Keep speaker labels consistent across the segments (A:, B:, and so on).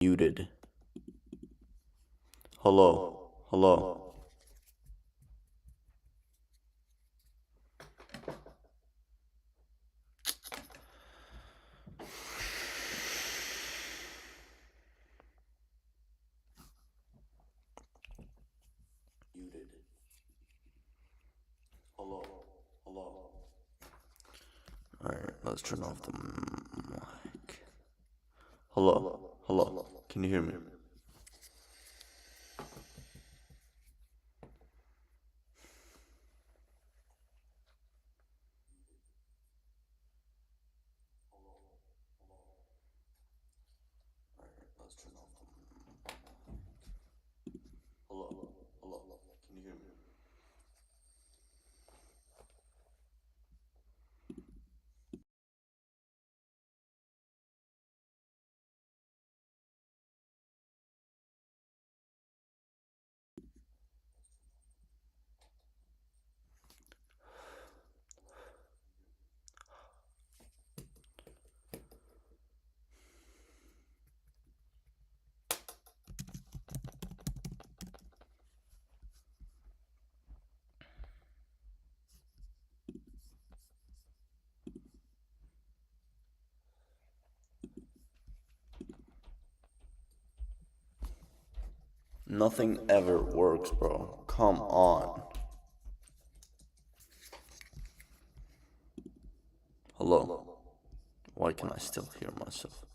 A: Muted. Hello. Hello. Muted. Hello. Hello. Alright, let's turn off the mic. Hello. Hello. Can you hear me? Let's turn off the mic. Hello. Hello. Can you hear me? Nothing ever works, bro. Come on. Hello. Why can I still hear myself?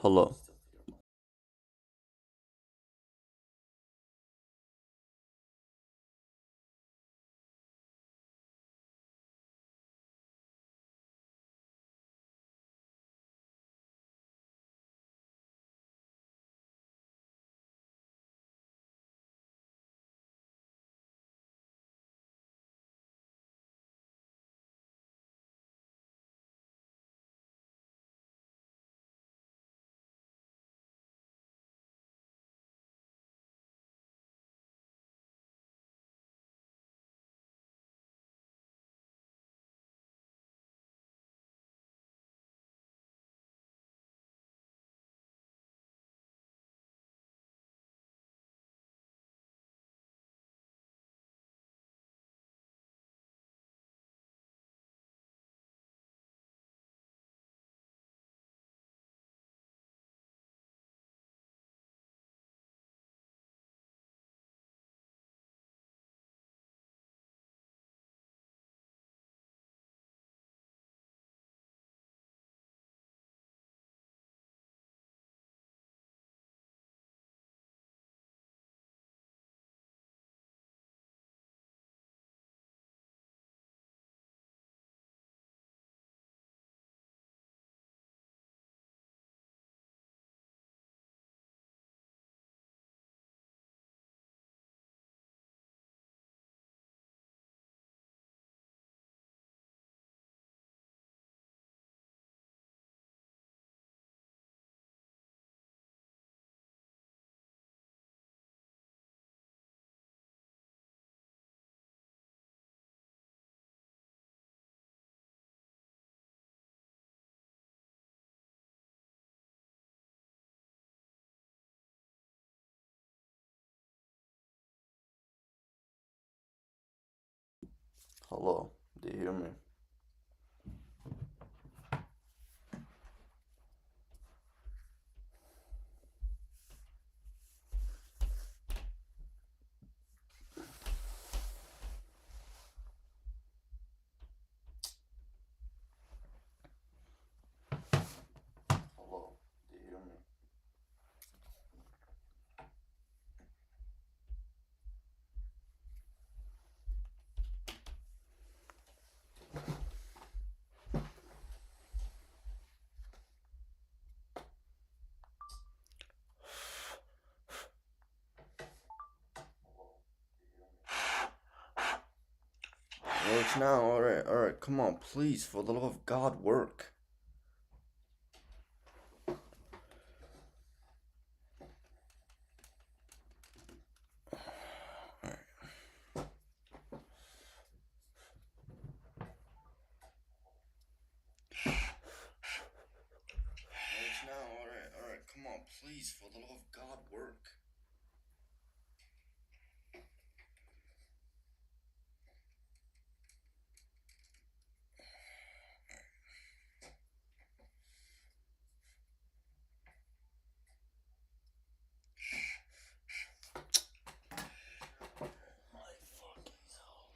A: Hello. Hello. Do you hear me? Hello. Do you hear me? Works now. Alright, come on, please, for the love of God, work. Please, for the love of God, work. My fucking hell.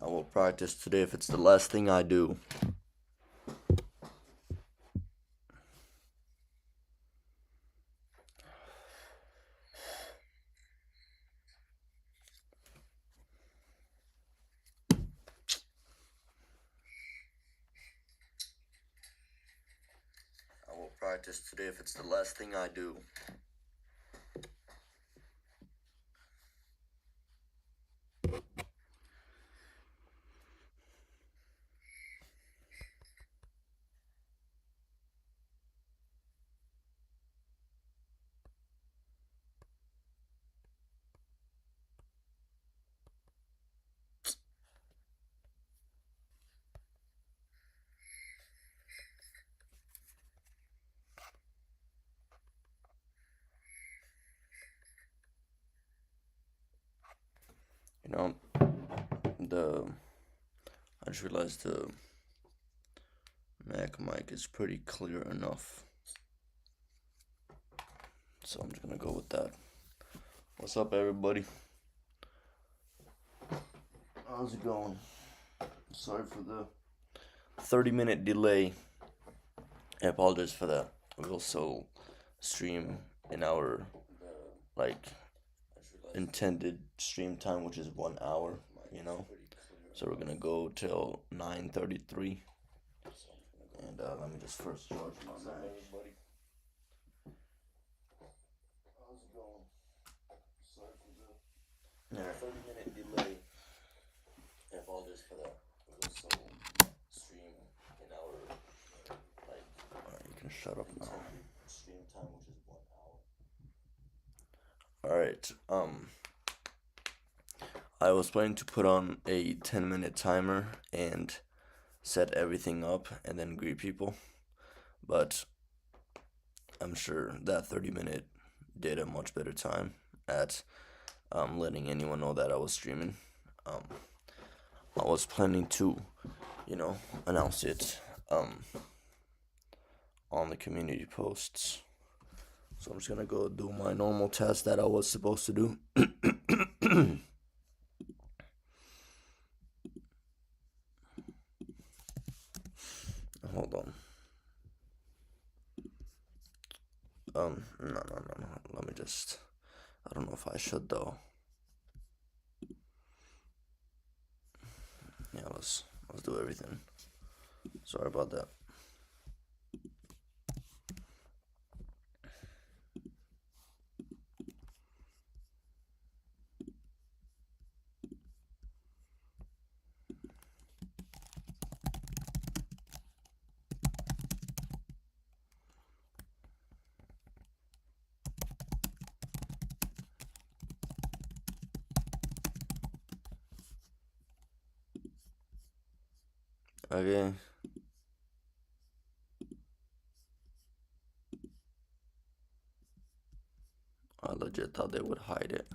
A: I will practice today if it's the last thing I do. I will practice today if it's the last thing I do. You know, I just realized the Mac mic is pretty clear enough. So I'm just gonna go with that. What's up, everybody? How's it going? Sorry for the 30-minute delay. I apologize for that. We also stream in our intended stream time, which is 1 hour, So we're gonna go till 9:33. And let me just first charge my Mac. How's it going? Sorry for the 30-minute delay. I apologize for that. We also stream in our Alright, you can shut up now. Stream time, which is 1 hour. Alright, I was planning to put on a 10-minute timer and set everything up and then greet people, but I'm sure that 30-minute did a much better time at letting anyone know that I was streaming. I was planning to, announce it on the community posts. So I'm just gonna go do my normal test that I was supposed to do. Hold on. No. Let me just. I don't know if I should though. Yeah, let's do everything. Sorry about that. Okay. I legit thought they would hide it.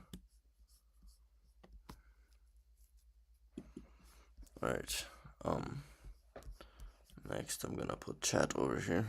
A: Alright. Next I'm gonna put chat over here.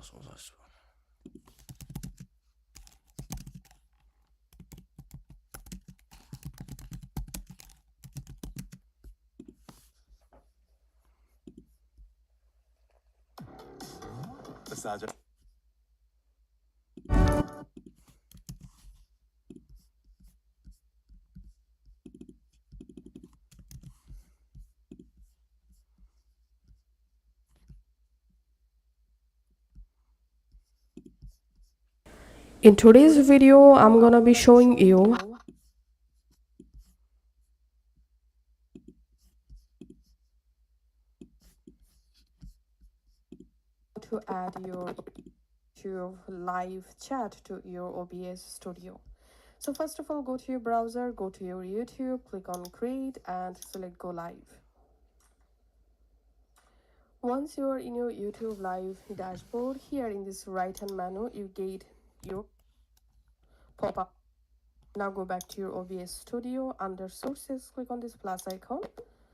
A: was muss ich?
B: Massage.
C: In today's video, I'm gonna be showing you to add your YouTube live chat to your OBS studio. So first of all, go to your browser, go to your YouTube, click on create and select go live. Once you are in your YouTube live dashboard, here in this right hand menu, you get your pop-up. Now go back to your OBS studio. Under sources, click on this plus icon,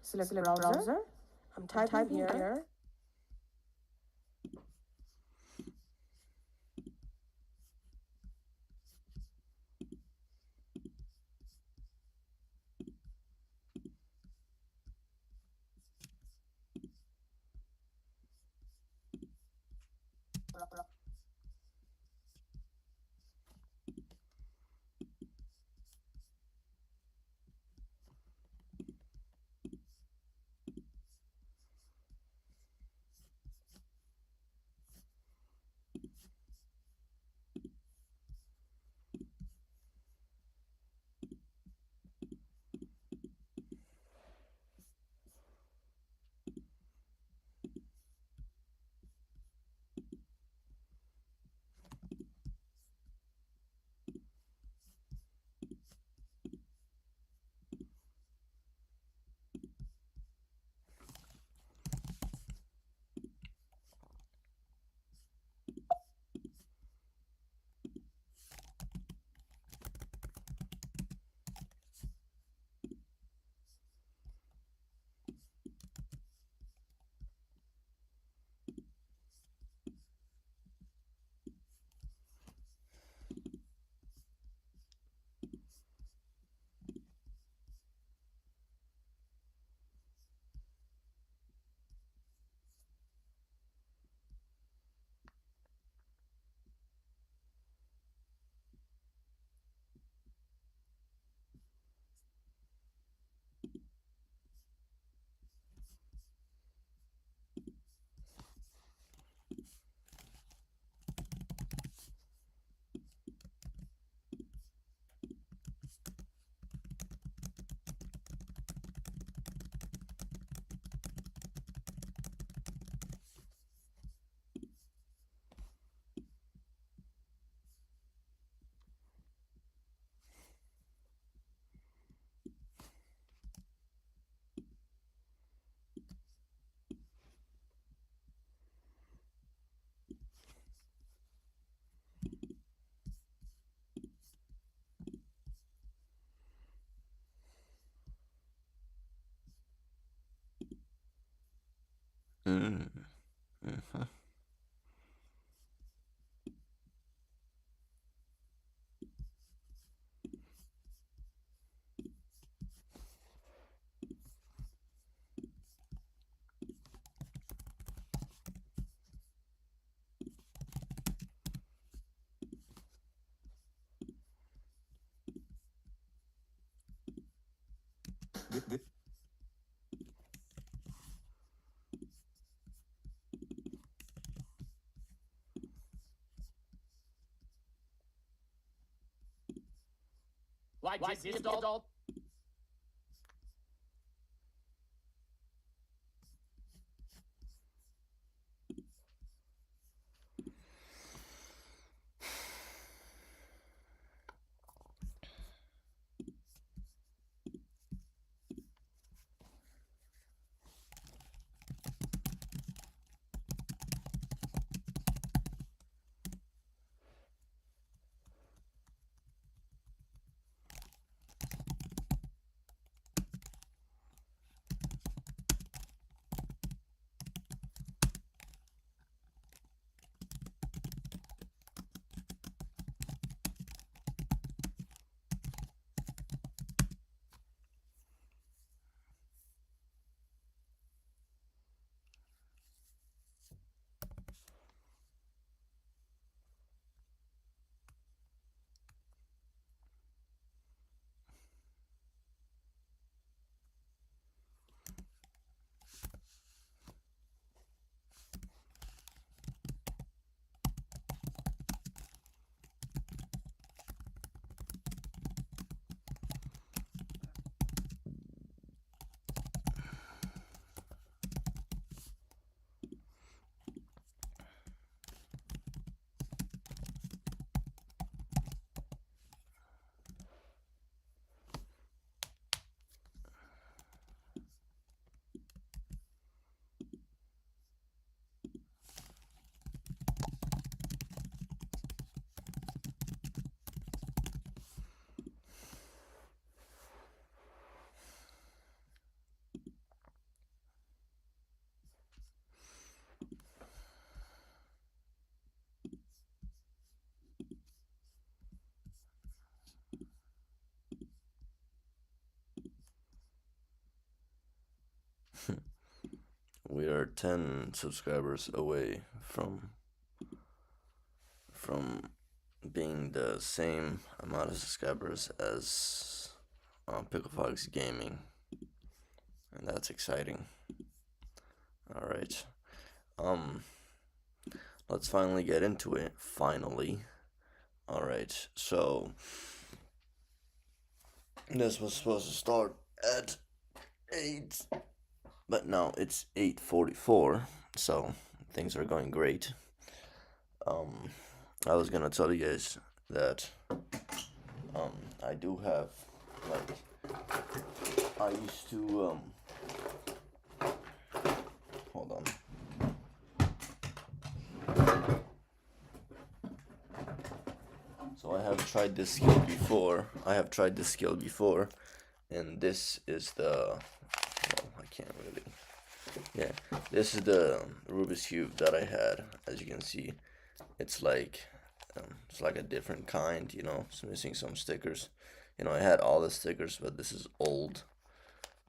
C: select browser. I'm typing here.
A: Mhm.
B: Like this adult.
A: we are 10 subscribers away from being the same amount of subscribers as Pickle Fox Gaming, and that's exciting. All right, let's finally get into it. Finally, all right. So this was supposed to start at 8, but now it's 8:44. So things are going great. I was gonna tell you guys that I do have, like, I used to hold on. So I have tried this skill before. And this is the, well, I can't really. Yeah, this is the Rubik's Cube that I had. As you can see, it's like a different kind, you know. It's missing some stickers. You know, I had all the stickers, but this is old.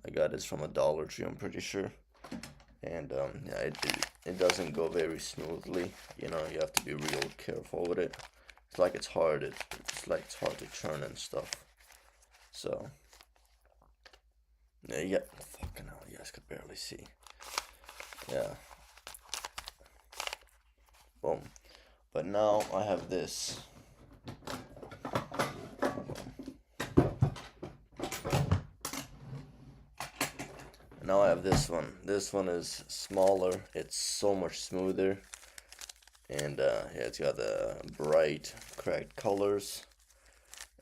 A: I got this from a Dollar Tree, I'm pretty sure. And yeah, it doesn't go very smoothly. You know, you have to be real careful with it. It's like it's hard. It's like it's hard to turn and stuff. So yeah, you got, fucking hell, you guys could barely see. Yeah. Boom. But now I have this. Now I have this one. This one is smaller. It's so much smoother. And yeah, it's got the bright, cracked colors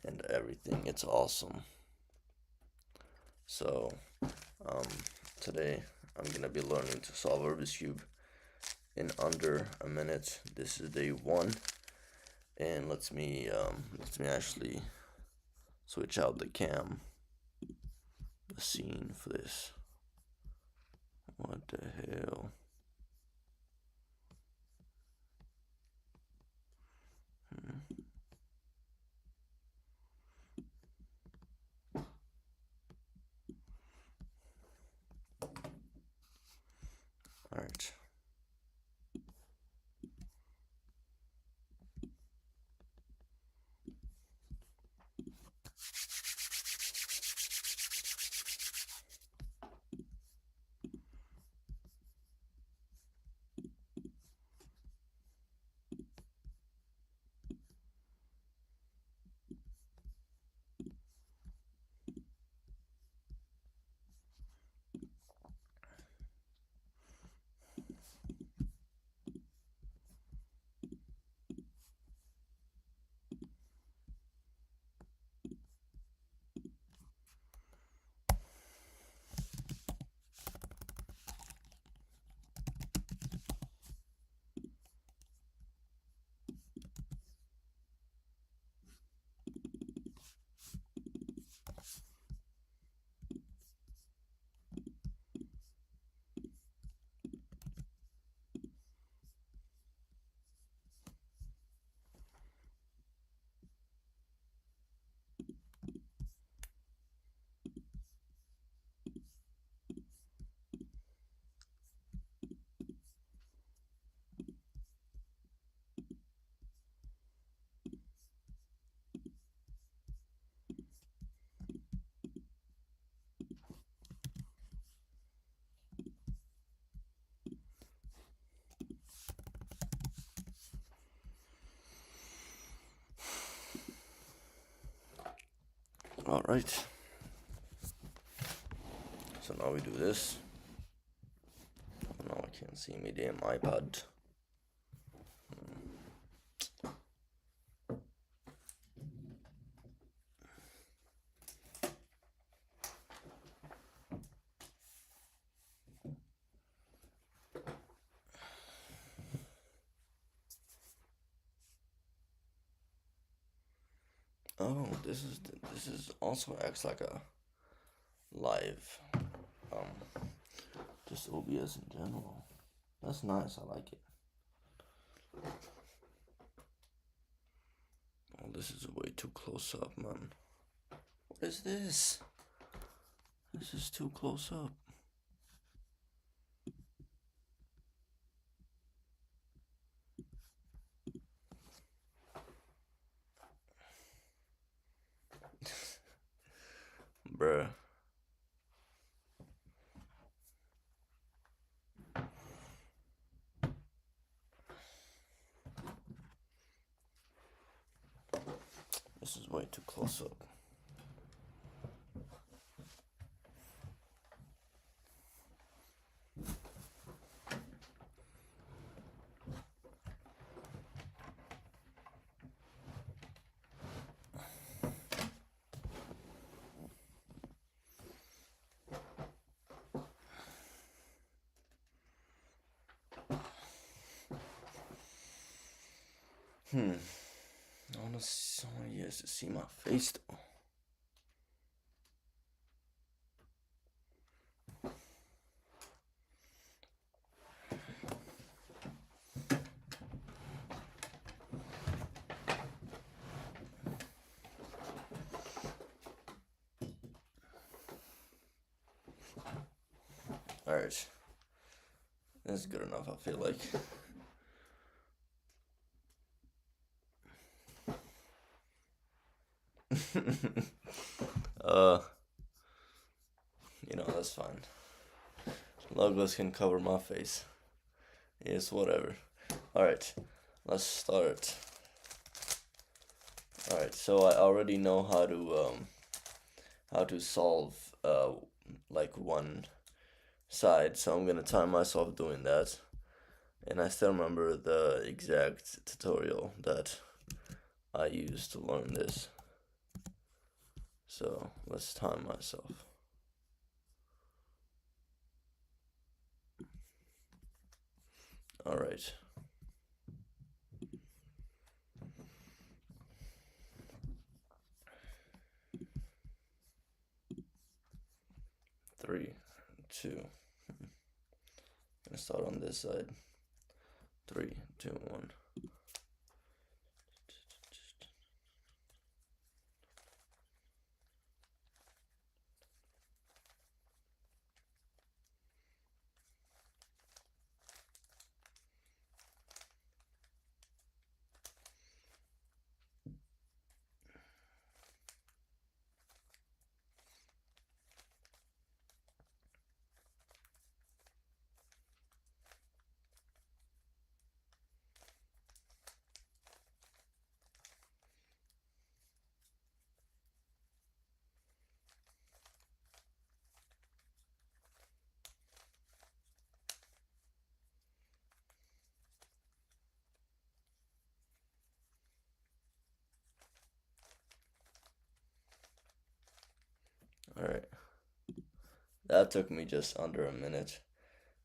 A: and everything. It's awesome. So today I'm gonna be learning to solve a Rubik's Cube in under a minute. This is day 1, and let me actually switch out the scene for this. What the hell? All right. All right. So now we do this. Oh, no, I can't see my damn iPad. Oh, this is also acts like a live, just OBS in general. That's nice. I like it. Oh, this is way too close up, man. What is this? This is too close up. Bruh. This is way too close up. I want someone yes to see my face though. Alright. That's good enough, I feel like. That's fine. Logos can cover my face. Yes, whatever. Alright, let's start. Alright, so I already know how to solve like one side, so I'm gonna time myself doing that. And I still remember the exact tutorial that I used to learn this. So let's time myself. Alright. Three, two. Gonna start on this side. 3, 2, 1. Alright. That took me just under a minute,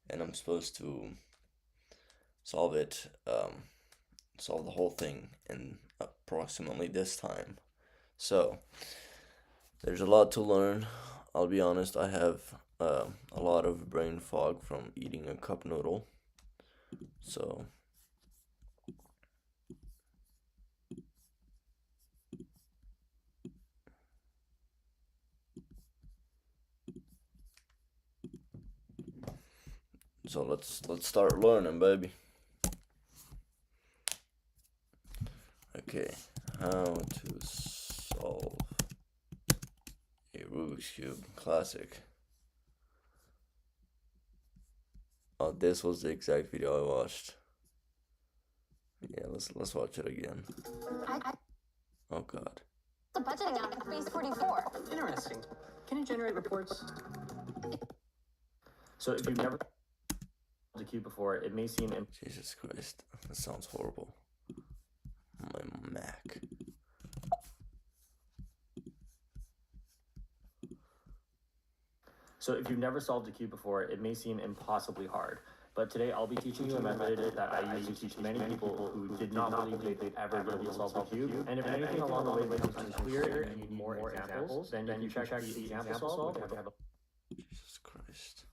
A: and I'm supposed to solve the whole thing in approximately this time. So, there's a lot to learn. I'll be honest, I have a lot of brain fog from eating a cup noodle. So, let's start learning, baby. Okay, how to solve a Rubik's Cube classic. Oh, this was the exact video I watched. Yeah, let's watch it again. Oh God.
D: The budgeting app at base 44.
B: Interesting. Can it generate reports? So if you've never the cube before, it may seem
A: Jesus Christ, that sounds horrible. My Mac.
B: So if you've never solved a cube before, it may seem impossibly hard. But today I'll be teaching you a method that I use to teach many people who did not believe they'd ever be able to solve the cube. And if anything along the way becomes unclear and you need more examples, then you can check the example solve.
A: Jesus Christ.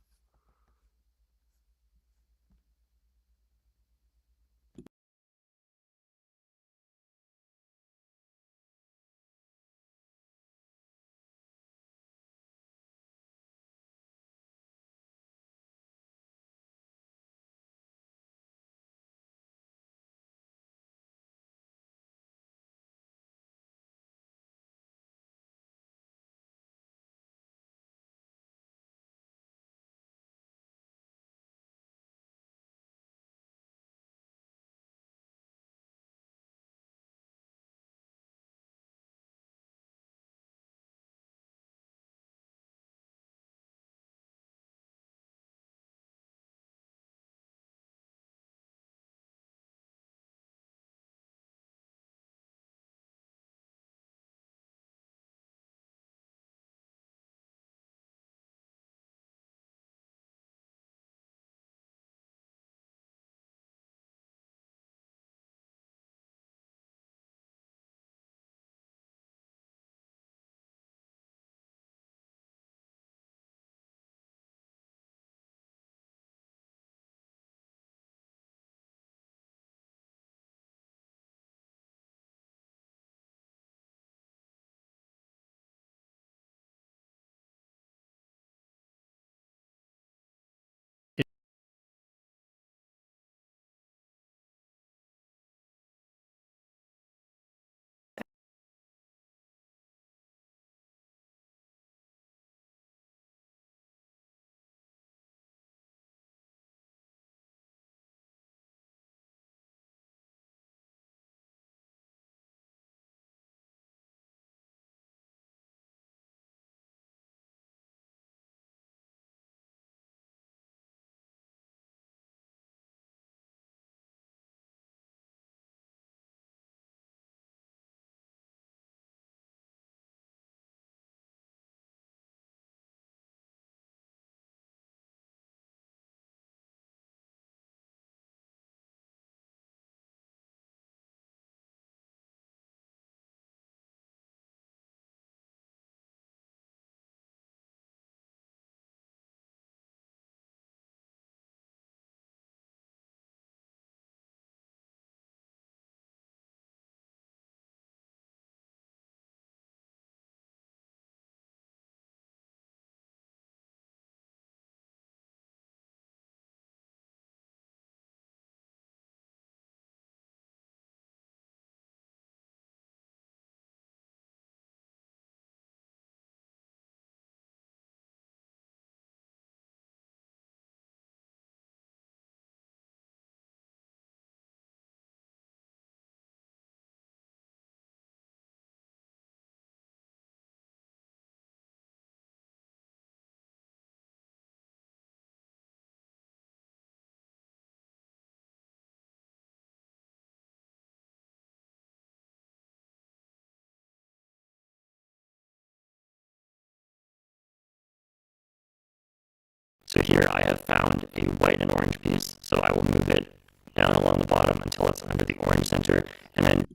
E: So here I have found a white and orange piece, so I will move it down along the bottom until it's under the orange center, and then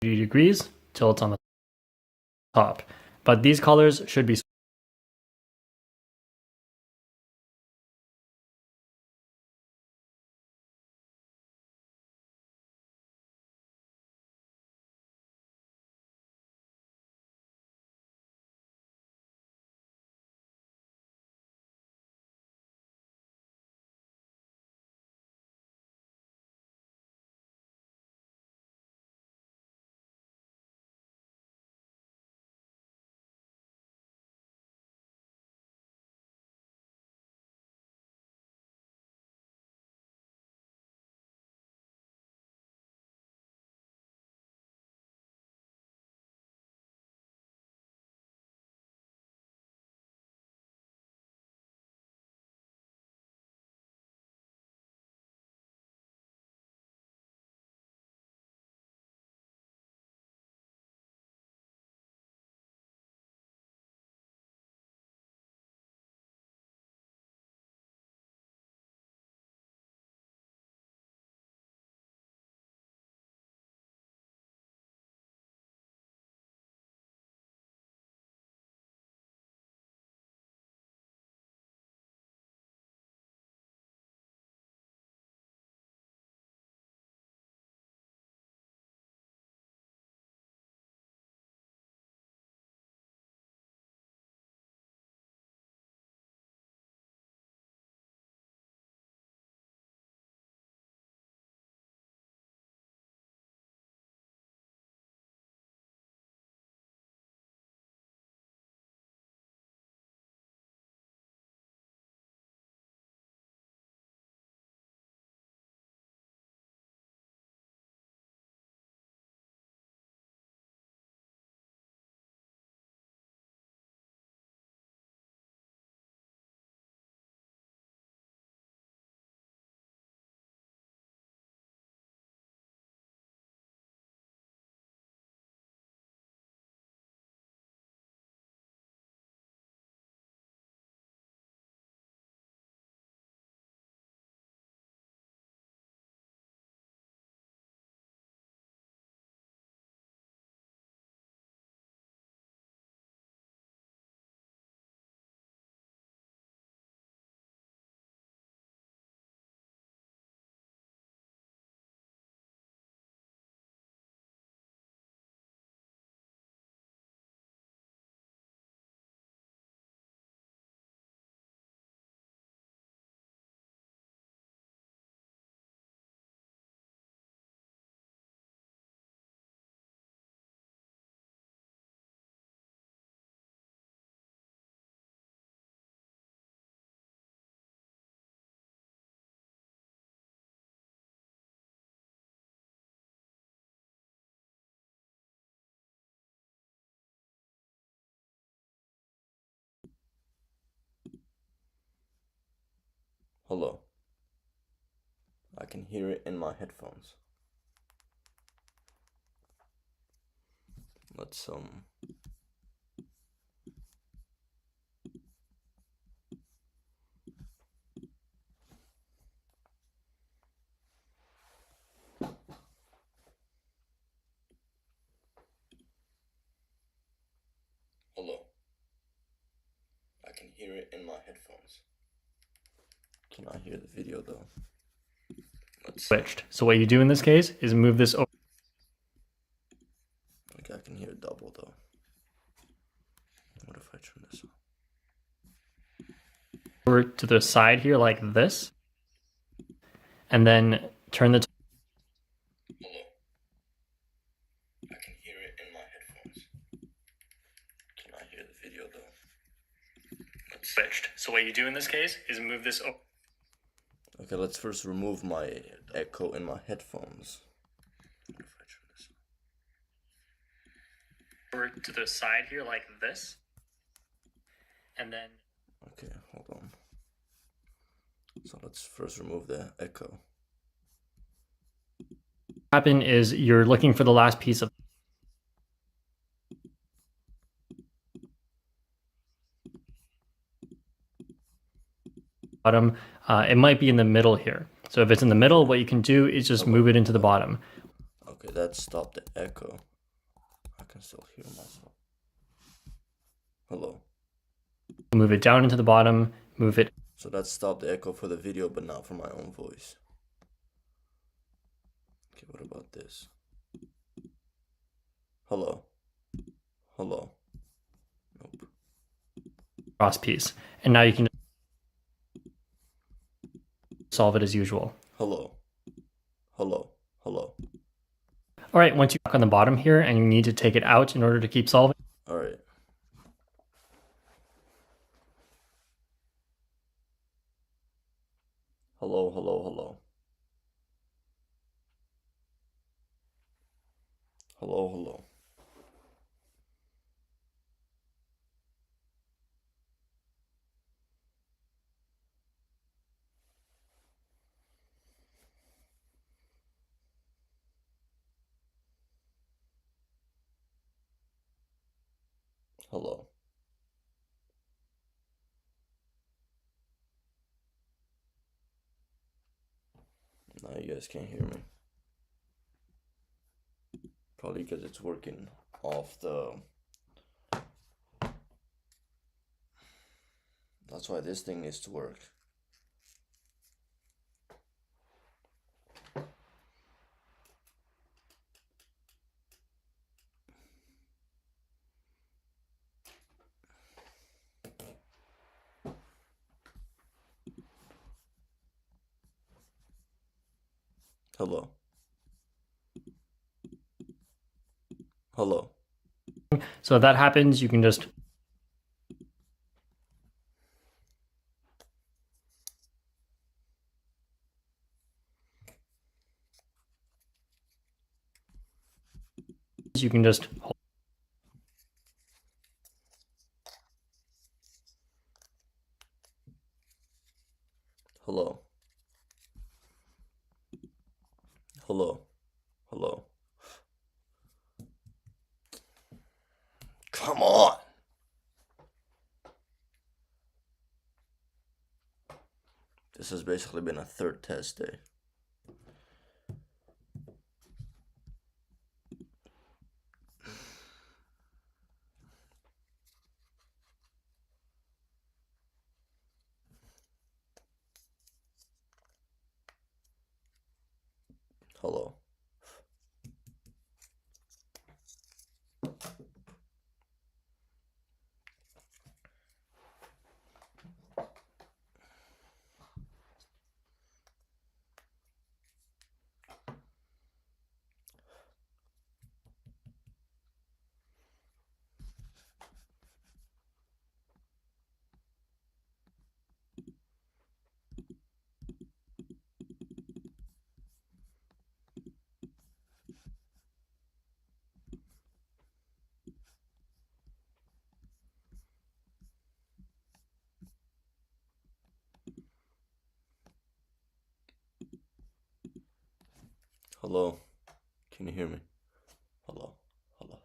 E: degrees till it's on the top. But these colors should be
A: Hello. I can hear it in my headphones. Let's Hello. I can hear it in my headphones. Can I hear the video though? Let's
E: switched. So what you do in this case is move this
A: Okay, I can hear it double though. What if I turn this on?
E: over to the side here like this, and then turn the
A: Hello. I can hear it in my headphones. Can I hear the video though?
E: switched. So what you do in this case is move this
A: Okay, let's first remove my echo in my headphones. What if I turn this on?
E: over to the side here like this, and then
A: Okay, hold on. So let's first remove the echo.
B: happen is you're looking for the last piece of bottom. It might be in the middle here. So if it's in the middle, what you can do is just move it into the bottom.
A: Okay, that stopped the echo. I can still hear myself. Hello.
B: Move it down into the bottom, move it.
A: So that stopped the echo for the video, but not for my own voice. Okay, what about this? Hello. Hello. Nope.
B: Cross piece. And now you can solve it as usual.
A: Hello. Hello. Hello.
B: All right, once you click on the bottom here and you need to take it out in order to keep solving.
A: All right. Hello, hello, hello. Hello, hello. Hello. Now you guys can't hear me. Probably because it's working off the... That's why this thing needs to work. Hello. Hello.
B: So if that happens, you can just hold.
A: Hello. Hello. Hello. Come on. This has basically been a third test day. Hello. Hello. Can you hear me? Hello. Hello.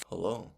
A: Hello.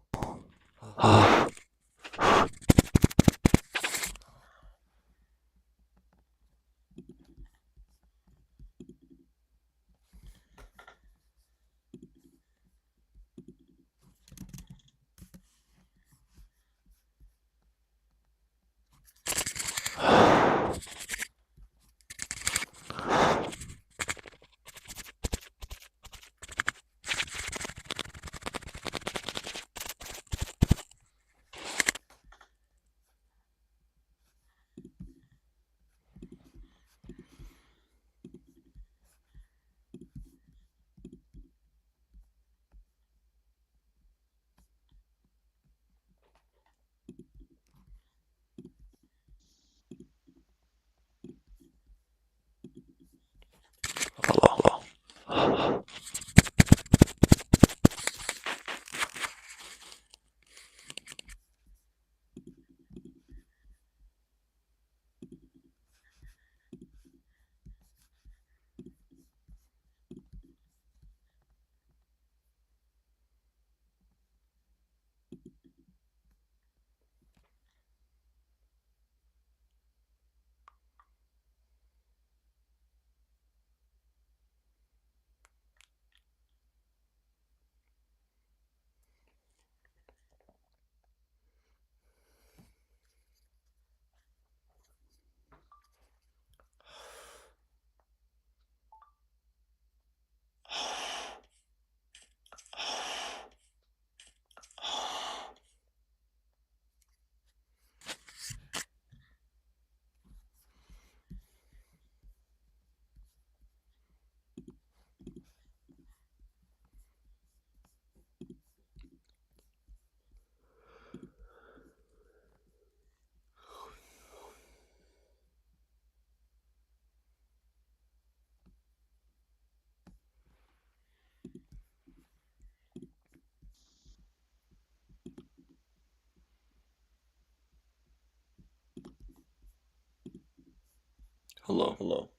A: Hello, hello.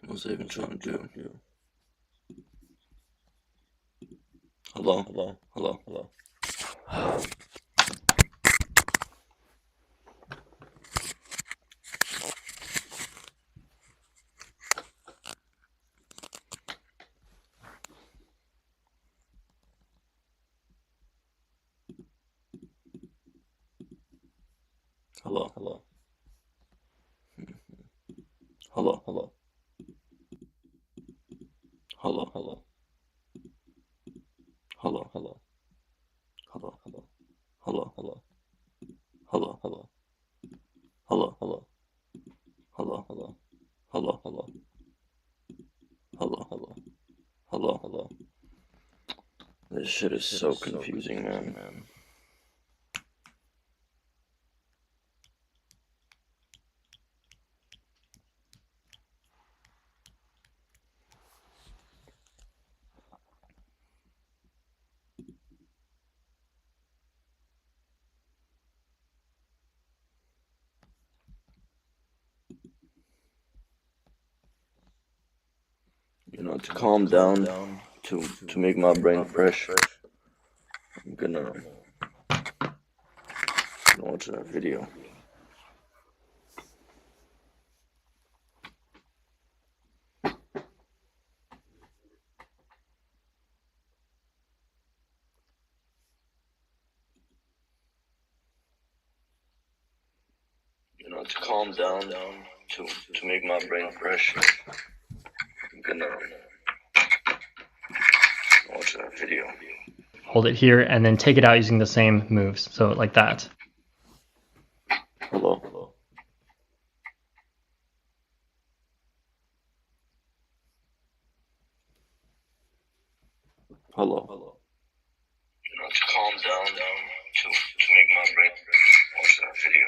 A: What was I even trying to do? Hello, hello, hello, hello. Hello, hello. Hello, hello. Hello, hello. Hello, hello. Hello, hello. Hello, hello. Hello, hello. Hello, hello. Hello, hello. Hello, hello. Hello, hello. Hello, hello. This shit is so confusing, man. To calm down, to make my brain fresh, I'm gonna watch that video. To calm down, to make my brain fresh, I'm gonna watch that video.
B: Hold it here and then take it out using the same moves. So like that.
A: Hello, hello. Hello, hello. To calm down, to make my brain fresh, watch that video.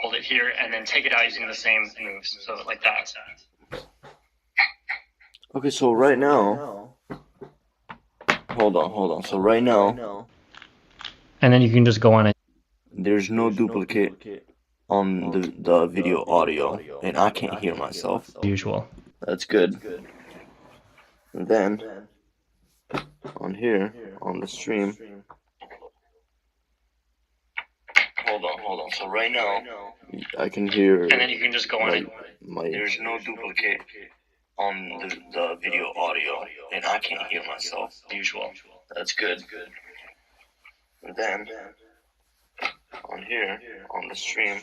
B: Hold it here and then take it out using the same moves. So like that.
A: Okay, so right now, hold on. So right now,
B: And then you can just go on it.
A: there's no duplicate on the video audio, and I can't hear myself.
B: Usual.
A: That's good. And then on here, on the stream, hold on. So right now, I can hear.
B: And then you can just go on it.
A: There's no duplicate on the video audio, and I can't hear myself.
B: Usual.
A: That's good. And then on here, on the stream,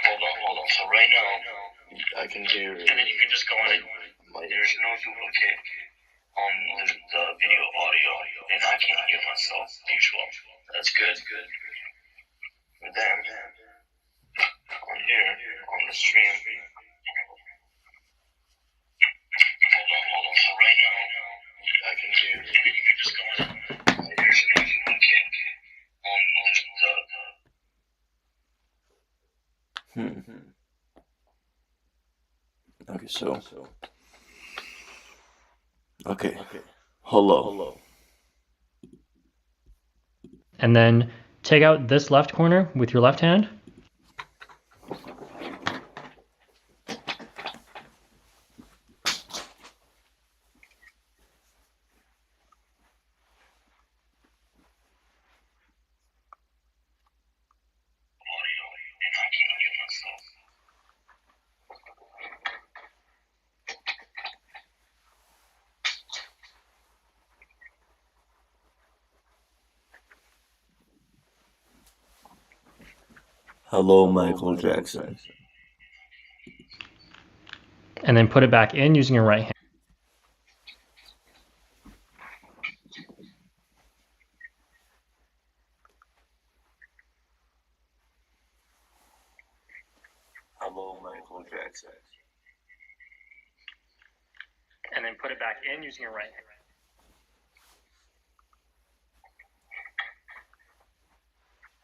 A: hold on. So right now, I can hear.
B: And then you can just go on it.
A: There's no duplicate on the video audio, and I can't hear myself. Usual. That's good. And then on here, on the stream, hold on. So right now, I can hear. And then you can just go on it. There's no duplicate on the. Okay, so. Okay. Hello.
B: And then take out this left corner with your left hand.
A: Hello, Michael Jackson.
B: And then put it back in using your right hand.
A: Hello, Michael Jackson.
B: And then put it back in using your right hand.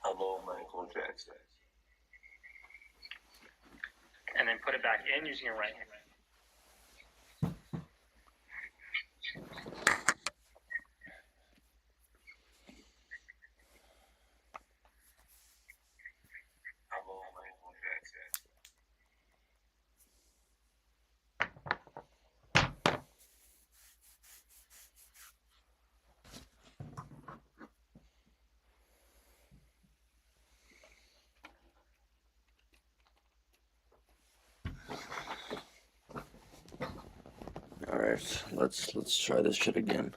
A: Hello, Michael Jackson.
B: and then put it back in using your right hand.
A: Alright, let's try this shit again.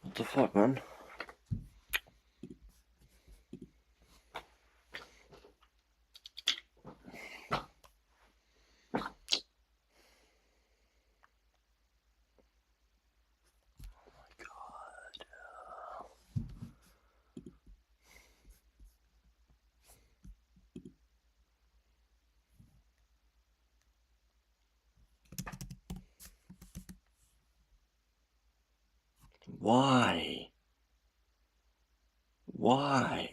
A: What the fuck, man? Why? Why?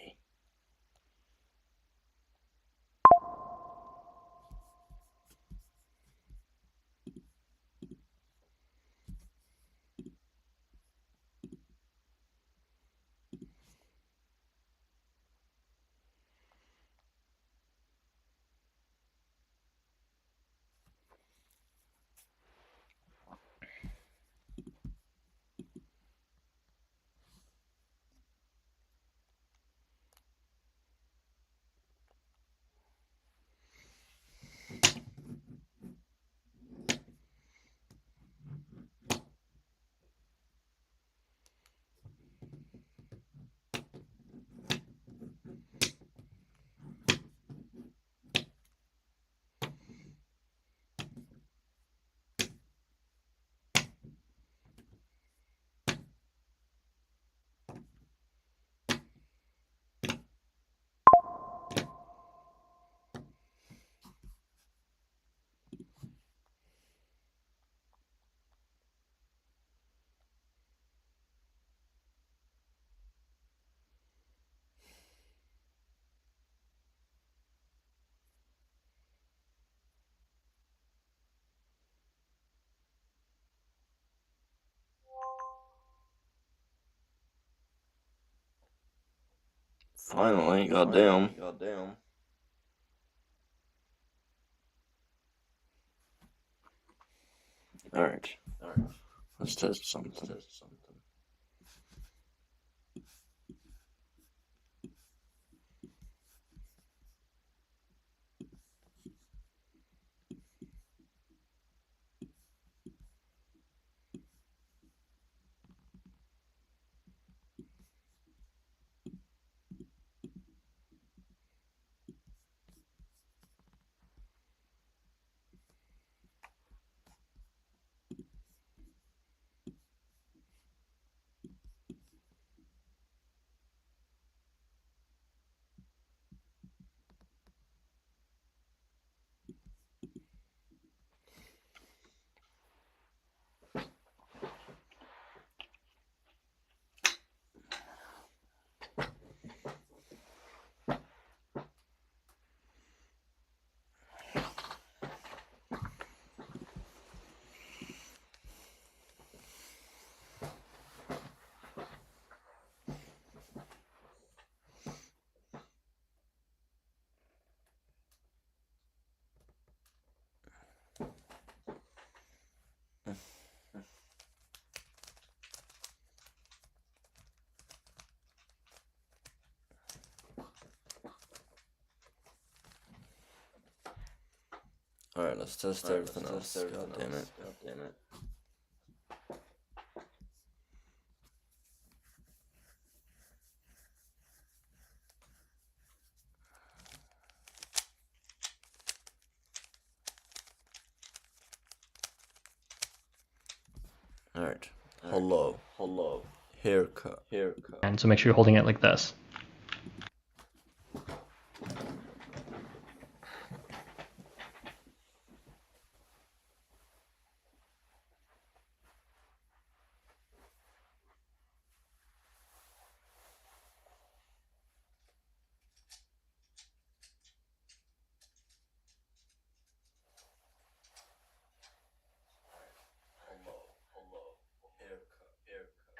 A: Finally, goddamn. Alright. Let's test something. Alright, let's test everything else. God damn it. Alright. Hello. Hello. Haircut. Haircut.
E: And so make sure you're holding it like this.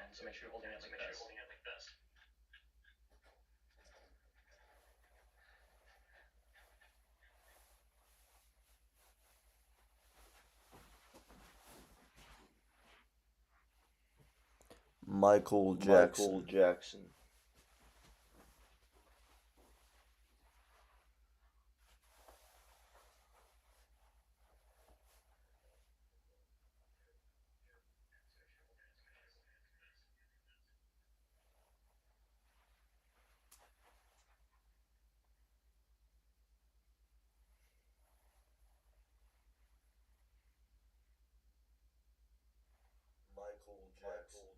E: And so make sure you're holding it like this.
A: Michael Jackson. Michael Jackson. Michael Jackson.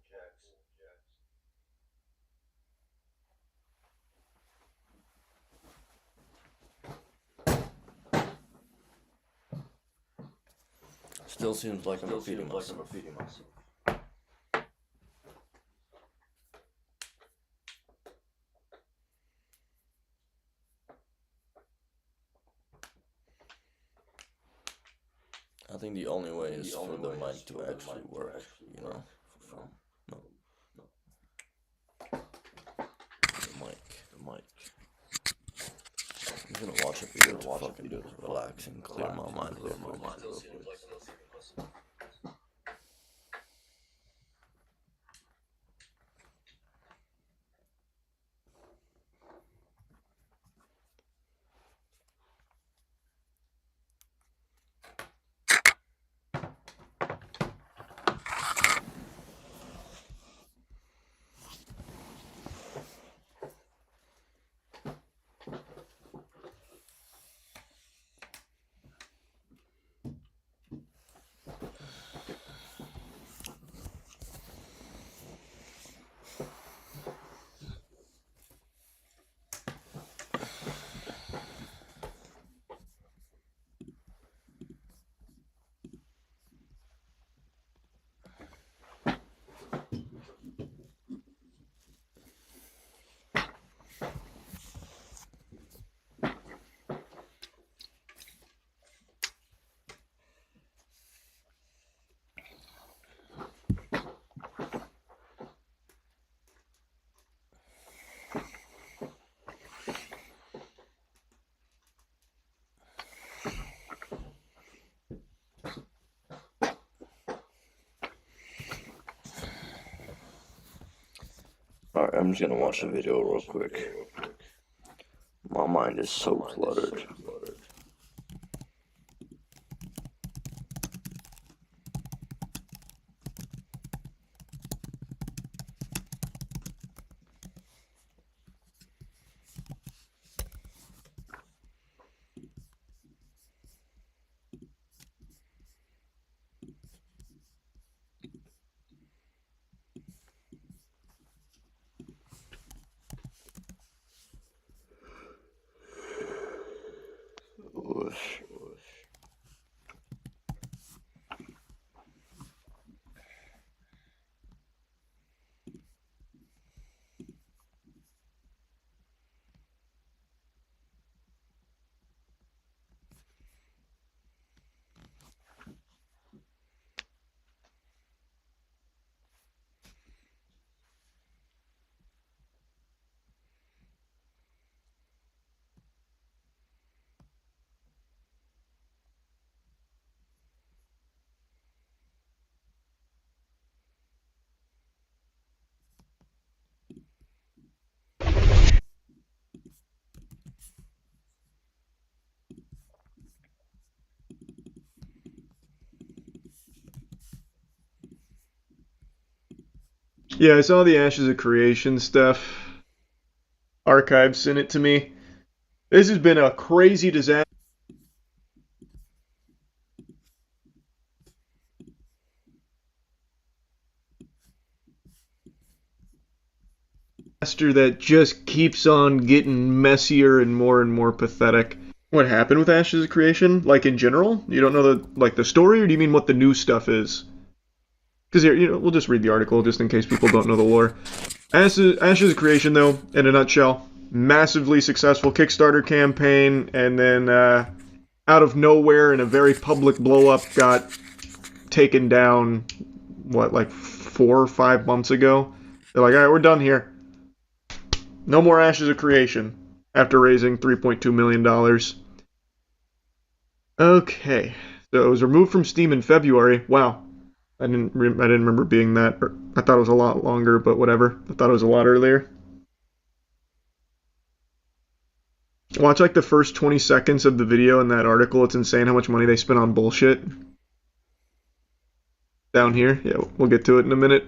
A: Still seems like I'm repeating myself. I think the only way is for the mic to actually work, you know, for film. No. The mic. I'm gonna watch a video to fucking relax and clear my mind real quick. Alright, I'm just gonna watch the video real quick. My mind is so cluttered.
F: Yeah, I saw the Ashes of Creation stuff. Archive sent it to me. This has been a crazy disaster. that just keeps on getting messier and more pathetic. What happened with Ashes of Creation? Like in general? You don't know the story, or do you mean what the new stuff is? Because here, we'll just read the article just in case people don't know the lore. Ashes of Creation, though, in a nutshell, massively successful Kickstarter campaign, and then out of nowhere, in a very public blow-up, got taken down, like 4 or 5 months ago? They're like, alright, we're done here. No more Ashes of Creation, after raising $3.2 million. Okay, so it was removed from Steam in February. Wow. I didn't remember being that. I thought it was a lot longer, but whatever. I thought it was a lot earlier. Watch like the first 20 seconds of the video in that article. It's insane how much money they spent on bullshit. Down here. Yeah, we'll get to it in a minute.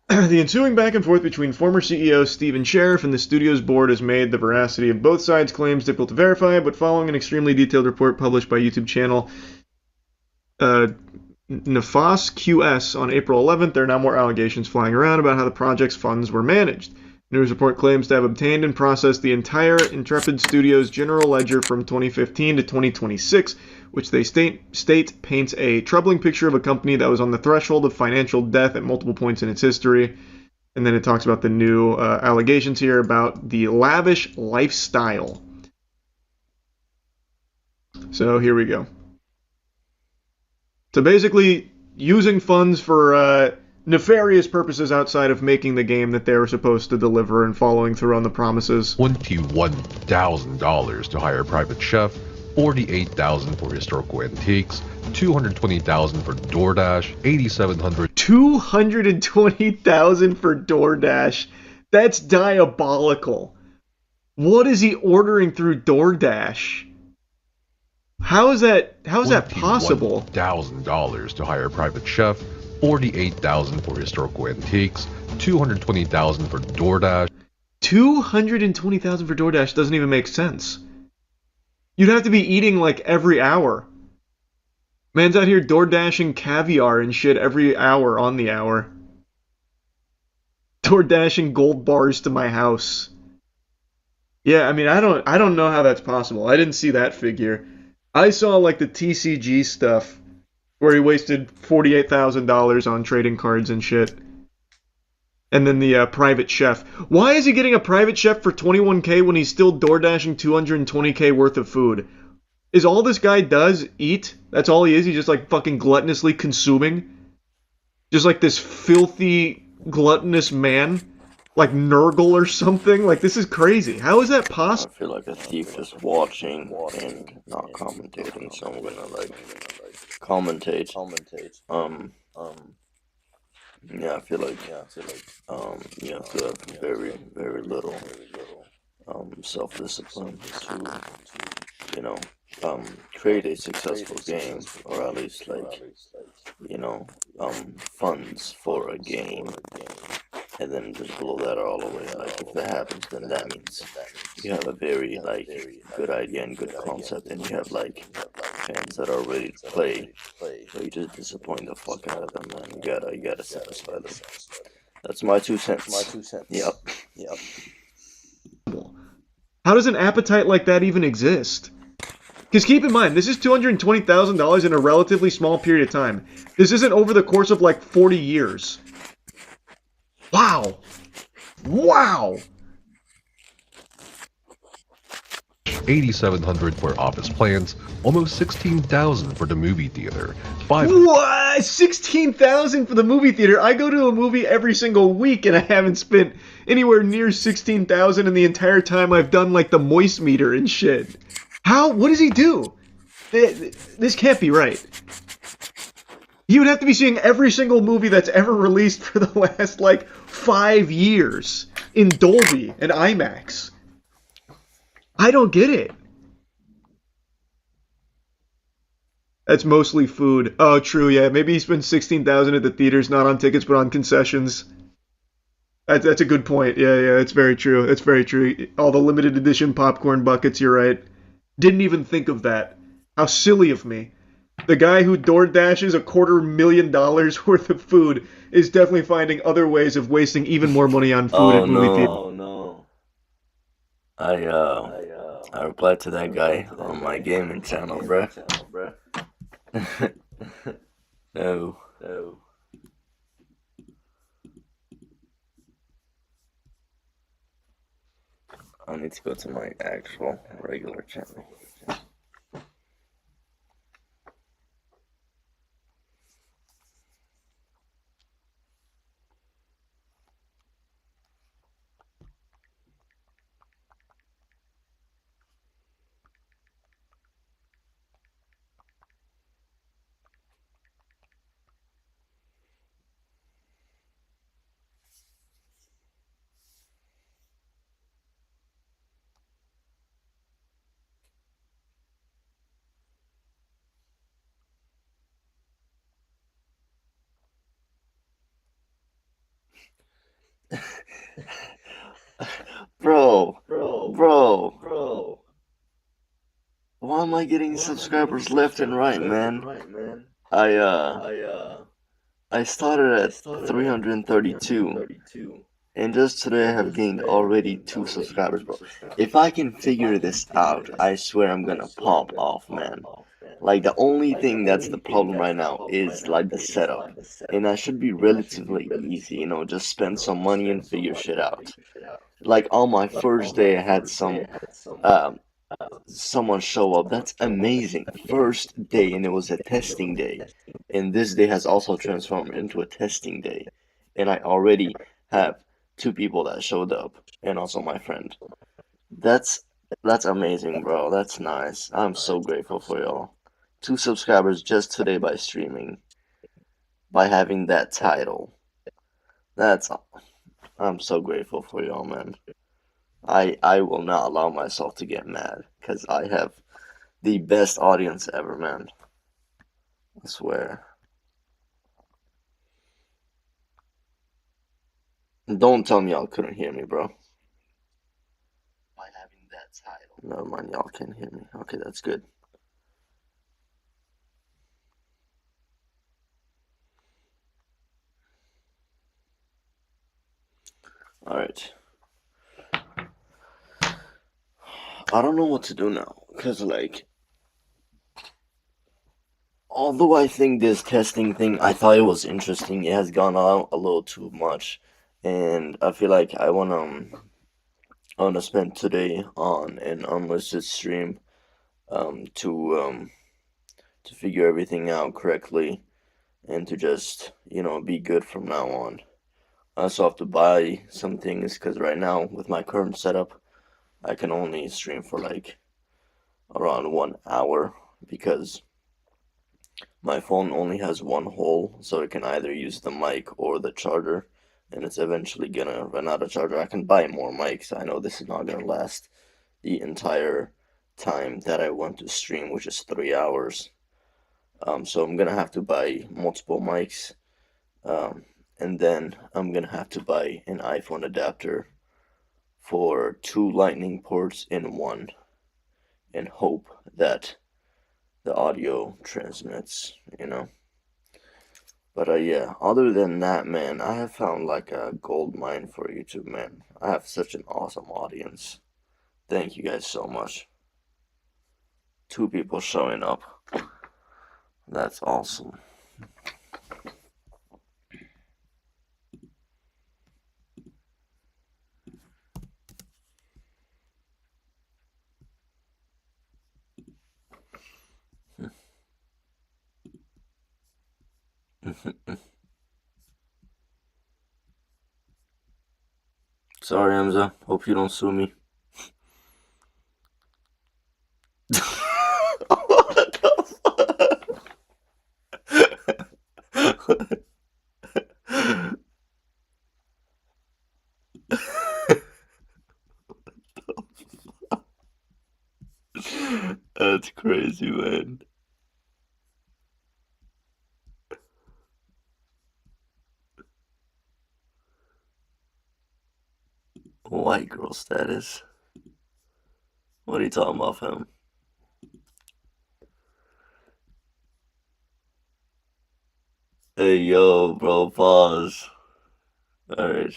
F: The ensuing back and forth between former CEO Stephen Sheriff and the studio's board has made the veracity of both sides' claims difficult to verify, but following an extremely detailed report published by YouTube channel Nefas QS on April 11th, there are now more allegations flying around about how the project's funds were managed. The news report claims to have obtained and processed the entire Intrepid Studios general ledger from 2015 to 2026, which they state paints a troubling picture of a company that was on the threshold of financial death at multiple points in its history. And then it talks about the new allegations here about the lavish lifestyle. So here we go. So basically, using funds for nefarious purposes outside of making the game that they were supposed to deliver and following through on the promises.
G: $21,000 to hire a private chef, $48,000 for historical antiques, $220,000 for DoorDash, $8,700.
F: $220,000 for DoorDash. That's diabolical. What is he ordering through DoorDash? How is that possible?
G: $1,000 to hire a private chef, $48,000 for historical antiques, $220,000 for DoorDash.
F: $220,000 for DoorDash doesn't even make sense. You'd have to be eating like every hour. Man's out here DoorDashing caviar and shit every hour on the hour. DoorDashing gold bars to my house. Yeah, I mean, I don't know how that's possible. I didn't see that figure. I saw like the TCG stuff where he wasted $48,000 on trading cards and shit. And then the private chef. Why is he getting a private chef for $21K when he's still DoorDashing $220K worth of food? Is all this guy does eat? That's all he is? He's just like fucking gluttonously consuming? Just like this filthy, gluttonous man? Like Nurgle or something? Like, this is crazy. How is that possible?
A: I feel like a thief is watching and not commentating, so I'm gonna like commentate. Yeah, I feel like you have to have very, very little self-discipline to create a successful game, or at least like funds for a game, and then just blow that all away. Like, if that happens, then that means you have a very good idea and good concept, and you have fans that are ready to play. So you just disappoint the fuck out of them, man. You gotta satisfy them. That's my 2 cents. Yep.
F: How does an appetite like that even exist? Because keep in mind, this is $220,000 in a relatively small period of time. This isn't over the course of like 40 years. Wow.
G: $8,700 for office plans, almost $16,000 for the movie theater.
F: What? $16,000 for the movie theater? I go to a movie every single week and I haven't spent anywhere near $16,000 in the entire time I've done like the moist meter and shit. How? What does he do? This can't be right. He would have to be seeing every single movie that's ever released for the last, 5 years in Dolby and IMAX. I don't get it. That's mostly food. Oh, true, yeah. Maybe he spends $16,000 at the theaters, not on tickets, but on concessions. That's a good point. Yeah, it's very true. It's very true. All the limited edition popcorn buckets, you're right. Didn't even think of that. How silly of me. The guy who door dashes $250,000 worth of food is definitely finding other ways of wasting even more money on food
A: Oh
F: at movie theaters.
A: no. Oh no. I replied to that guy on my gaming channel, bruh. No. I need to go to my actual regular channel. Bro. Why am I getting subscribers left and right, man? I started at 332, and just today I have gained already 2 subscribers, bro. If I can figure this out, I swear I'm gonna pop off, man. Like, the only thing that's the problem right now is like the setup, and that should be relatively easy, just spend some money and figure shit out. Like, on my first day I had um someone show up. That's amazing. First day, and it was a testing day. And this day has also transformed into a testing day. And I already have 2 people that showed up, and also my friend. That's that's amazing, bro. That's nice. I'm so grateful for y'all. 2 subscribers just today by streaming, by having that title. That's I'm so grateful for y'all, man. I will not allow myself to get mad, because I have the best audience ever, man. I swear. Don't tell me y'all couldn't hear me, bro. By having that title. Never mind, y'all can hear me. Okay, that's good. Alright. I don't know what to do now, because, like, although I think this testing thing, I thought it was interesting, it has gone on a little too much, and I feel like I wanna spend today on an unlisted stream, to figure everything out correctly, and to just, be good from now on. I also have to buy some things, because right now, with my current setup, I can only stream for like around 1 hour, because my phone only has one hole, so it can either use the mic or the charger, and it's eventually gonna run out of charger. I can buy more mics. I know this is not gonna last the entire time that I want to stream, which is 3 hours. So I'm gonna have to buy multiple mics, and then I'm gonna have to buy an iPhone adapter for 2 lightning ports in one, and hope that the audio transmits. But yeah, other than that, man, I have found like a gold mine for YouTube, man. I have such an awesome audience. Thank you guys so much. 2 people showing up. That's awesome. Sorry, Hamza. Hope you don't sue me. What the fuck? That's crazy, man. White girl status. What are you talking about, fam? Hey, yo, bro, pause. Alright.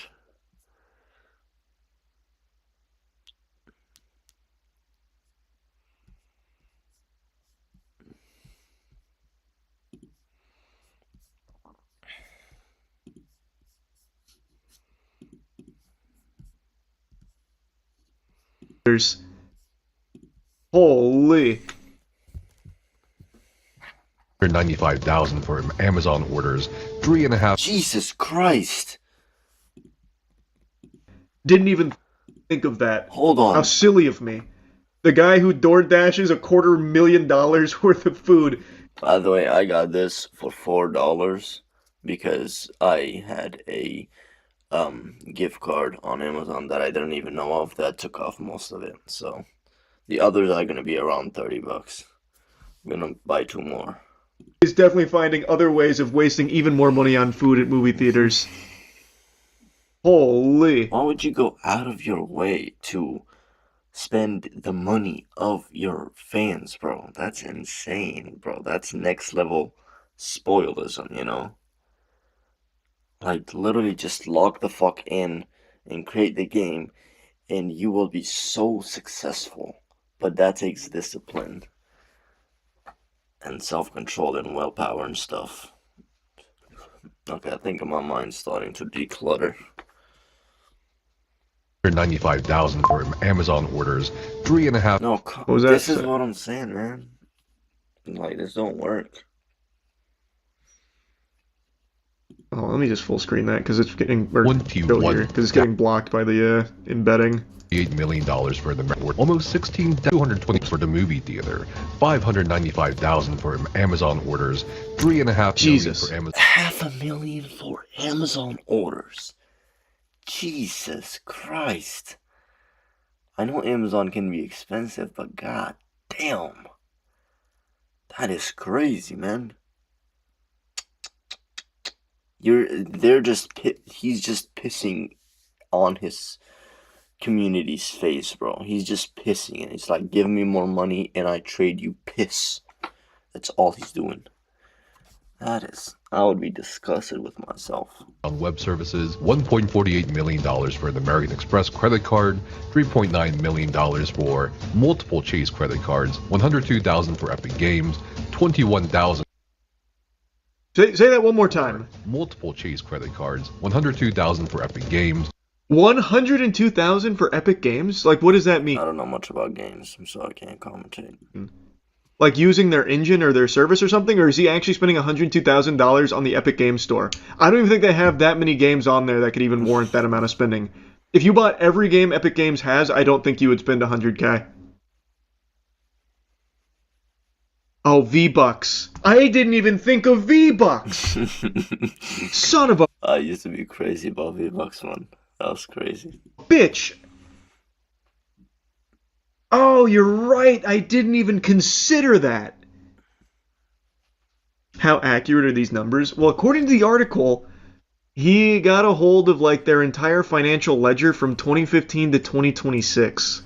F: Holy.
G: 95,000 for Amazon orders, 3.5
A: Jesus Christ.
F: Didn't even think of that.
A: Hold
F: How
A: on.
F: silly of me. The guy who DoorDashes $250,000 worth of food.
A: By the way, I got this for $4 because I had a gift card on Amazon that I didn't even know of that took off most of it. So the others are gonna be around $30. I'm gonna buy 2 more.
F: He's definitely finding other ways of wasting even more money on food at movie theaters. Holy.
A: Why would you go out of your way to spend the money of your fans, bro? That's insane, bro. That's next level spoilism, you know? Like, literally just log the fuck in and create the game, and you will be so successful. But that takes discipline and self-control and willpower and stuff. Okay, I think my mind's starting to declutter.
G: 95,000 for Amazon orders, 3.5
A: No,
F: What was that?
A: this is what I'm saying, man. Like, this don't work.
F: Oh, let me just full screen that because it's getting because it's getting blocked by the embedding.
G: $8 million for the almost 220 for the movie theater, 595,000 for Amazon orders, 3.5
F: Jesus.
G: million for Amazon.
A: $500,000 for Amazon orders. Jesus Christ. I know Amazon can be expensive, but god damn. That is crazy, man. He's just pissing on his community's face, bro. He's just pissing and it's like, give me more money and I trade you piss. That's all he's doing. I would be disgusted with myself.
G: On web services, $1.48 million for the American Express credit card, $3.9 million for multiple Chase credit cards, $102,000 for Epic Games, $21,000
F: Say that one more time.
G: multiple Chase credit cards, $102,000 for Epic Games,
F: 102,000 for Epic Games? Like, what does that mean?
A: I don't know much about games, so I can't commentate.
F: Like using their engine or their service or something? Or is he actually spending $102,000 on the Epic Games Store? I don't even think they have that many games on there that could even warrant that amount of spending. If you bought every game Epic Games has, I don't think you would spend $100K. Oh, V-Bucks. I didn't even think of V-Bucks! Son of a
A: I used to be crazy about V-Bucks, man. That was crazy.
F: bitch! Oh, you're right. I didn't even consider that. How accurate are these numbers? Well, according to the article, he got a hold of like their entire financial ledger from 2015 to 2026.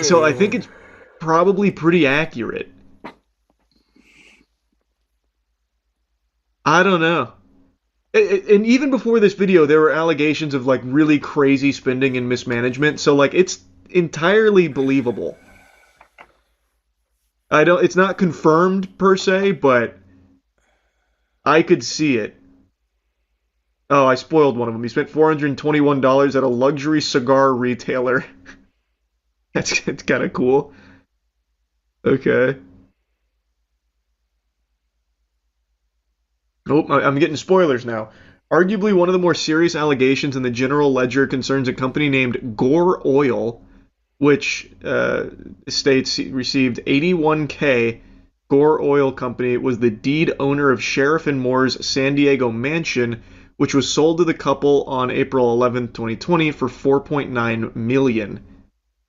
F: So I think it's probably pretty accurate. I don't know. And even before this video, there were allegations of like really crazy spending and mismanagement. So like it's entirely believable. It's not confirmed per se, but I could see it. Oh, I spoiled one of them. He spent $421 at a luxury cigar retailer. That's kind of cool. Okay. Oh, I'm getting spoilers now. Arguably one of the more serious allegations in the general ledger concerns a company named Gore Oil, which states he received $81K. Gore Oil Company was the deed owner of Sheriff and Moore's San Diego mansion, which was sold to the couple on April 11, 2020 for $4.9 million.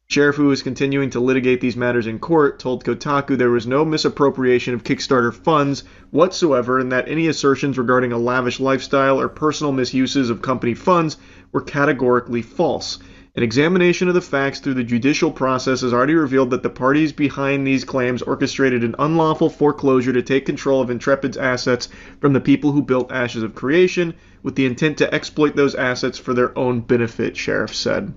F: Sheriff, who was continuing to litigate these matters in court, told Kotaku there was no misappropriation of Kickstarter funds whatsoever and that any assertions regarding a lavish lifestyle or personal misuses of company funds were categorically false. An examination of the facts through the judicial process has already revealed that the parties behind these claims orchestrated an unlawful foreclosure to take control of Intrepid's assets from the people who built Ashes of Creation, with the intent to exploit those assets for their own benefit, Sheriff said.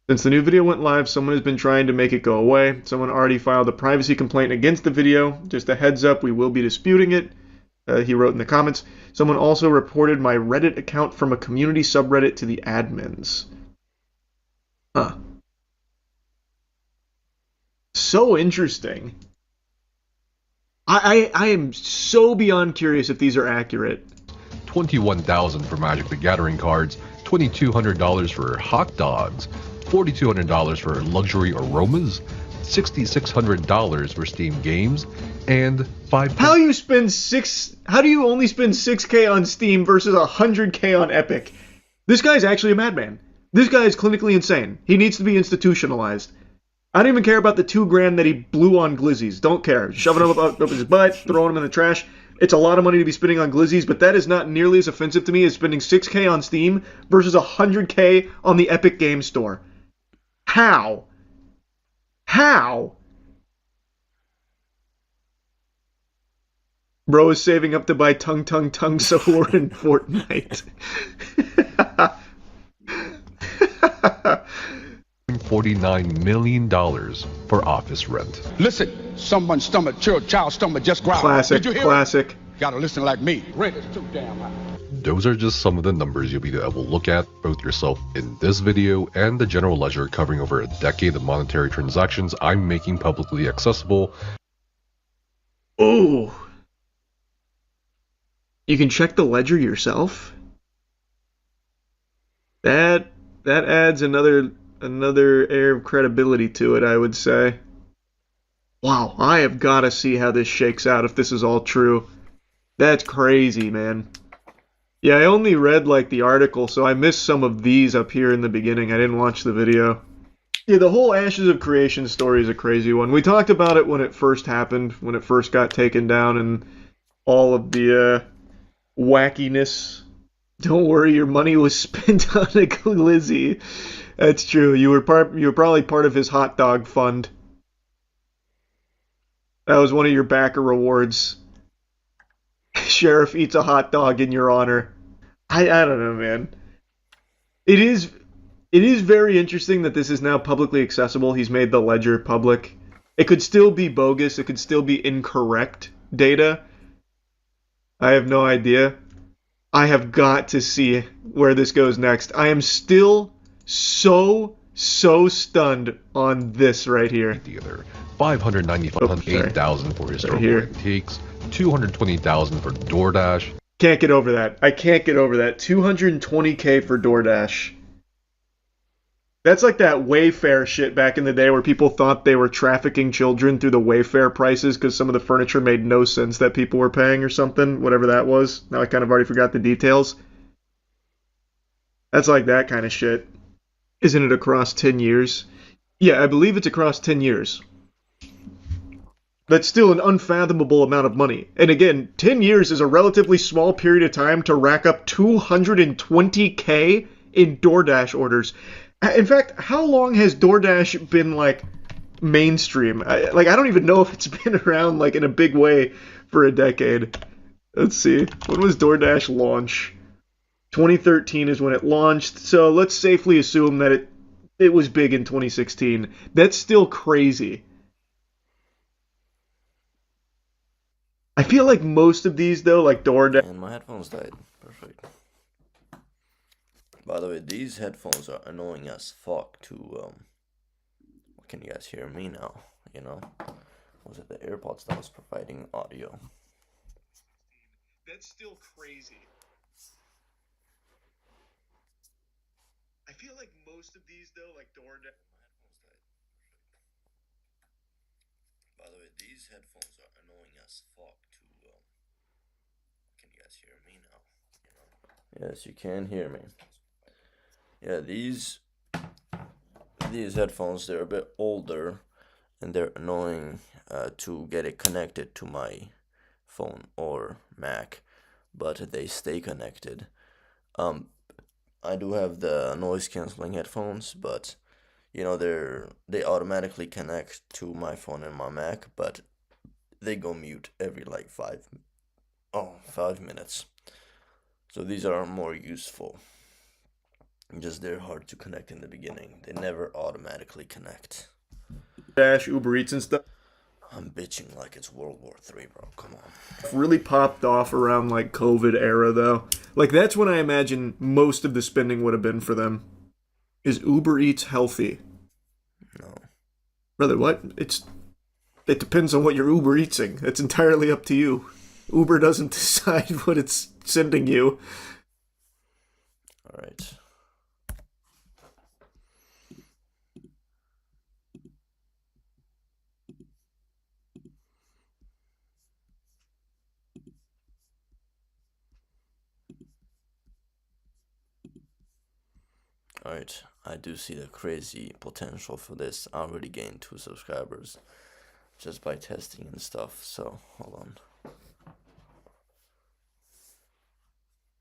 F: Since the new video went live, someone has been trying to make it go away. Someone already filed a privacy complaint against the video. Just a heads up, we will be disputing it. He wrote in the comments. Someone also reported my Reddit account from a community subreddit to the admins. Huh. So interesting. I am so beyond curious if these are accurate.
G: $21,000 for Magic the Gathering cards, $2,200 for hot dogs, $4,200 for luxury aromas, $6,600 for Steam games, and $5,000.
F: How do you only spend 6K on Steam versus 100K on Epic? This guy's actually a madman. This guy is clinically insane. He needs to be institutionalized. I don't even care about the $2,000 that he blew on glizzies. Don't care. Shoving them up his butt, throwing them in the trash. It's a lot of money to be spending on glizzies, but that is not nearly as offensive to me as spending 6K on Steam versus 100K on the Epic Game Store. How? Bro is saving up to buy Tung Sahur in Fortnite.
G: $49 million for office rent.
H: Listen, someone's stomach, child stomach just growled.
F: Classic,
H: Did you hear
F: classic.
H: It? Gotta listen like me. Rent is too damn high.
G: Those are just some of the numbers you'll be able to look at, both yourself in this video and the general ledger covering over a decade of monetary transactions I'm making publicly accessible.
F: Oh. You can check the ledger yourself? That adds another air of credibility to it, I would say. Wow, I have got to see how this shakes out if this is all true. That's crazy, man. Yeah, I only read like the article, so I missed some of these up here in the beginning. I didn't watch the video. Yeah, the whole Ashes of Creation story is a crazy one. We talked about it when it first happened, when it first got taken down, and all of the wackiness. Don't worry, your money was spent on a glizzy. That's true. You were probably part of his hot dog fund. That was one of your backer rewards. Sheriff eats a hot dog in your honor. I don't know, man. It is very interesting that this is now publicly accessible. He's made the ledger public. It could still be bogus. It could still be incorrect data. I have no idea. I have got to see where this goes next. I am still so stunned on this right here.
G: Theater, $598,000 for historical antiques, $220,000 for DoorDash.
F: Can't get over that. I can't get over that. $220K for DoorDash. That's like that Wayfair shit back in the day where people thought they were trafficking children through the Wayfair prices because some of the furniture made no sense that people were paying or something, whatever that was. Now I kind of already forgot the details. That's like that kind of shit. Isn't it across 10 years? Yeah, I believe it's across 10 years. That's still an unfathomable amount of money. And again, 10 years is a relatively small period of time to rack up $220K in DoorDash orders. In fact, how long has DoorDash been, like, mainstream? I don't even know if it's been around, like, in a big way for a decade. Let's see. When was DoorDash launch? 2013 is when it launched, so let's safely assume that it was big in 2016. That's still crazy. I feel like most of these, though, like DoorDash...
A: And my headphones died. Perfect. By the way, these headphones are annoying as fuck to, can you guys hear me now? You know? Was it the AirPods that was providing audio?
F: That's still crazy. I feel like most of these, though, like DoorDash...
A: By the way, these headphones are annoying as fuck to, can you guys hear me now? You know? Yes, you can hear me. Yeah, these headphones, they're a bit older, and they're annoying to get it connected to my phone or Mac, but they stay connected. I do have the noise canceling headphones, but you know they automatically connect to my phone and my Mac, but they go mute every like 5 minutes. So these are more useful. Just they're hard to connect in the beginning. They never automatically connect.
F: Dash, Uber Eats and stuff
A: I'm bitching like it's World War III, bro. Come on.
F: really popped off around like COVID era though. Like that's when I imagine most of the spending would have been for them. Is Uber Eats healthy?
A: No.
F: Brother, what? It depends on what you're Uber Eatsing. It's entirely up to you. Uber doesn't decide what it's sending you.
A: All right. Alright, I do see the crazy potential for this. I already gained 2 subscribers just by testing and stuff, so hold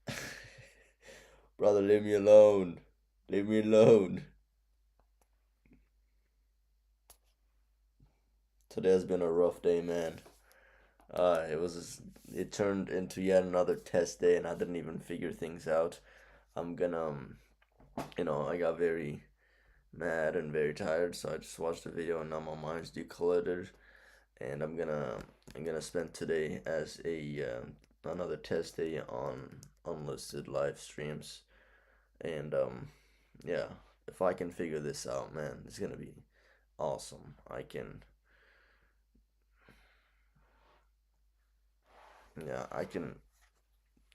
A: on. Brother, leave me alone. Leave me alone. Today has been a rough day, man. It turned into yet another test day and I didn't even figure things out. I'm gonna, I got very mad and very tired, so I just watched the video and now my mind's decluttered, and I'm gonna spend today as a another test day on unlisted live streams, and yeah, if I can figure this out, man, it's gonna be awesome. I can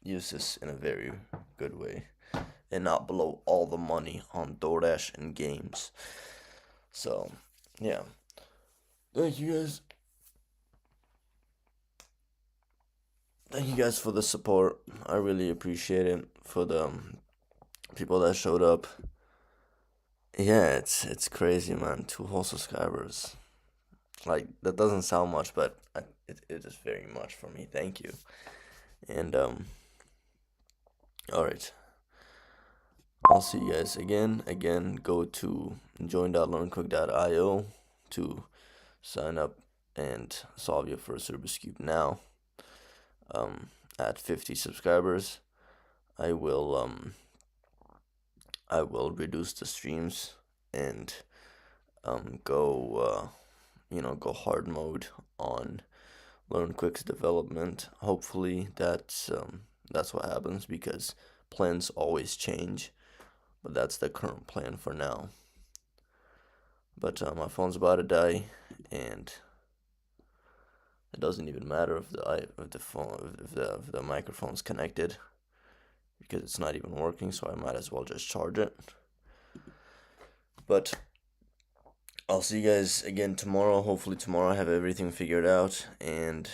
A: use this in a very good way and not blow all the money on DoorDash and games. So, yeah. Thank you guys. Thank you guys for the support. I really appreciate it. For the people that showed up. Yeah, it's crazy, man. 2 whole subscribers. Like, that doesn't sound much, but it is very much for me. Thank you. And, alright. I'll see you guys again. Again, go to join.learnquick.io to sign up and solve your first Rubik's Cube now. At 50 subscribers, I will reduce the streams and go hard mode on Learn Quick's development. Hopefully that's what happens, because plans always change, but that's the current plan for now. But my phone's about to die, and it doesn't even matter if the microphone's connected, because it's not even working, so I might as well just charge it. But I'll see you guys again tomorrow. Hopefully tomorrow I have everything figured out, and